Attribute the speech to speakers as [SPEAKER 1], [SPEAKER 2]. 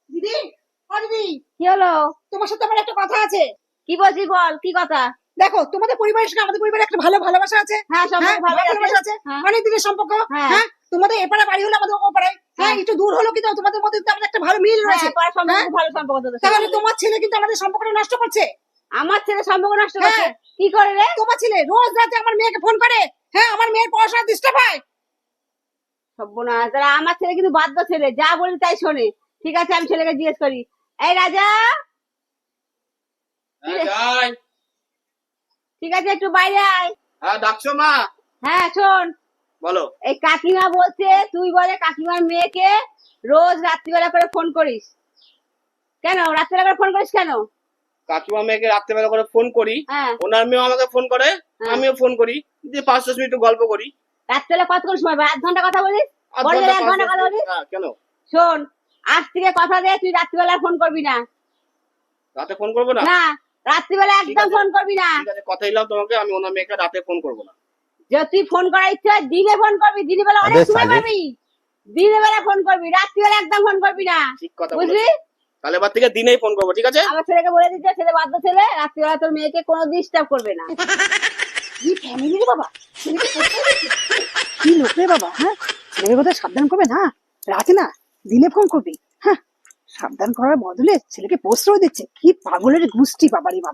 [SPEAKER 1] দিদি, ও দিদি,
[SPEAKER 2] কি হলো?
[SPEAKER 1] তোমার সাথে আমার একটা কথা আছে।
[SPEAKER 2] কি বলছিস বল, কি কথা?
[SPEAKER 1] দেখো, তোমাদের পরিবারের সঙ্গে আমাদের পরিবারে একটা ভালো ভালোবাসা আছে।
[SPEAKER 2] হ্যাঁ, সম্পর্ক ভালো আছে।
[SPEAKER 1] ভালোবাসা আছে,
[SPEAKER 2] হ্যাঁ।
[SPEAKER 1] অনেক দিনের সম্পর্ক।
[SPEAKER 2] হ্যাঁ।
[SPEAKER 1] হ্যাঁ, তোমাদের এপাড়া বাড়ি হলো আমাদের ওপাড়ায়। হ্যাঁ, একটু দূর হলো কিন্তু তোমাদের মধ্যে কিন্তু আমাদের একটা ভালো মিল রয়েছে।
[SPEAKER 2] হ্যাঁ, পরে সম্পর্ক
[SPEAKER 1] হ্যাঁ?
[SPEAKER 2] ভালো সম্পর্ক তোদের
[SPEAKER 1] তাহলে
[SPEAKER 2] সাথে।
[SPEAKER 1] তোমার ছেলে কিন্তু আমাদের সম্পর্কটা নষ্ট করছে।
[SPEAKER 2] আমার ছেলে সম্পর্ক নষ্ট করছে?
[SPEAKER 1] হ্যাঁ।
[SPEAKER 2] কি করে রে?
[SPEAKER 1] তোমার ছেলে রোজ রাতে আমার মেয়েকে ফোন করে। হ্যাঁ, আমার মেয়ের পড়াশোনা ডিস্টার্ব হয়।
[SPEAKER 2] সর্বনাশ, তারা আমার ছেলে কিন্তু বাধ্য ছেলে, যা বলি তাই শোনে। ঠিক আছে, আমি ছেলেকে জিজ্ঞেস করি। এই রাজা,
[SPEAKER 3] যাই।
[SPEAKER 2] ঠিক আছে, একটু বাইরে আয়।
[SPEAKER 3] হ্যাঁ, ডাকছো মা?
[SPEAKER 2] হ্যাঁ, শোন,
[SPEAKER 3] বলো।
[SPEAKER 2] এই কাকিমা বলছে তুই বলে কাকিমার মেয়েকে রোজ রাত্রিবেলা করে ফোন করিস। কেন রাত্রিবেলা করে ফোন করিস কেন?
[SPEAKER 3] কাকিমা মেয়েকে রাত্রেবেলা করে ফোন করি,
[SPEAKER 2] হ্যাঁ।
[SPEAKER 3] ওনার মেয়েও আমাকে ফোন করে,
[SPEAKER 2] হ্যাঁ।
[SPEAKER 3] আমিও ফোন করি, দিয়ে 5-10 মিনিট একটু গল্প করি।
[SPEAKER 2] রাত্রিবেলা কতক্ষণ সময় পাই? 1 ঘন্টা কথা বলিস?
[SPEAKER 3] আধ
[SPEAKER 2] বড়
[SPEAKER 3] ঘন্টা,
[SPEAKER 2] 1 ঘন্টা
[SPEAKER 3] 5-10
[SPEAKER 2] কথা
[SPEAKER 3] মিনিট।
[SPEAKER 2] বলিস?
[SPEAKER 3] হ্যাঁ, কেন?
[SPEAKER 2] শোন, আজ থেকে কথা দে তুই রাত্রিবেলা ফোন করবি না।
[SPEAKER 3] রাতে ফোন করবো না?
[SPEAKER 2] না, রাত্রিবেলা
[SPEAKER 3] ঠিক
[SPEAKER 2] একদম
[SPEAKER 3] আছে।
[SPEAKER 2] ফোন করবি না।
[SPEAKER 3] ঠিক আছে, কথা দিলাম তোমাকে, আমি ওনার মেয়েকে রাতে ফোন করবো না।
[SPEAKER 2] যদি তুই ফোন করার ইচ্ছা হয় দিনে ফোন করবি, দিনের বেলা অনেক সময় পাবি। দিনের বেলা ফোন করবি, রাত্রিবেলা একদম ফোন করবি না।
[SPEAKER 3] ঠিক কথা
[SPEAKER 2] বুঝলি?
[SPEAKER 3] বলেছো। তাহলে এবার থেকে দিনেই ফোন করবো, ঠিক আছে?
[SPEAKER 2] আমার ছেলেকে বলে দিচ্ছে, ছেলে বাধ্য ছেলে, রাত্রিবেলা তোর মেয়েকে কোনো ডিস্টার্ব করবে না।
[SPEAKER 1] কি ফ্যামিলি রে বাবা, ছেলেকে করতে হয়েছে। কি লোক রে বাবা। হ্যাঁ, ছেলেকে কোথায় সাবধান করবে না, রাতে না দিনে ফোন করবি। হ্যাঁ, সাবধান করার বদলে ছেলেকে প্রশ্রয় দিচ্ছে। কি পাগলের গোষ্ঠী বাবারি বাবা।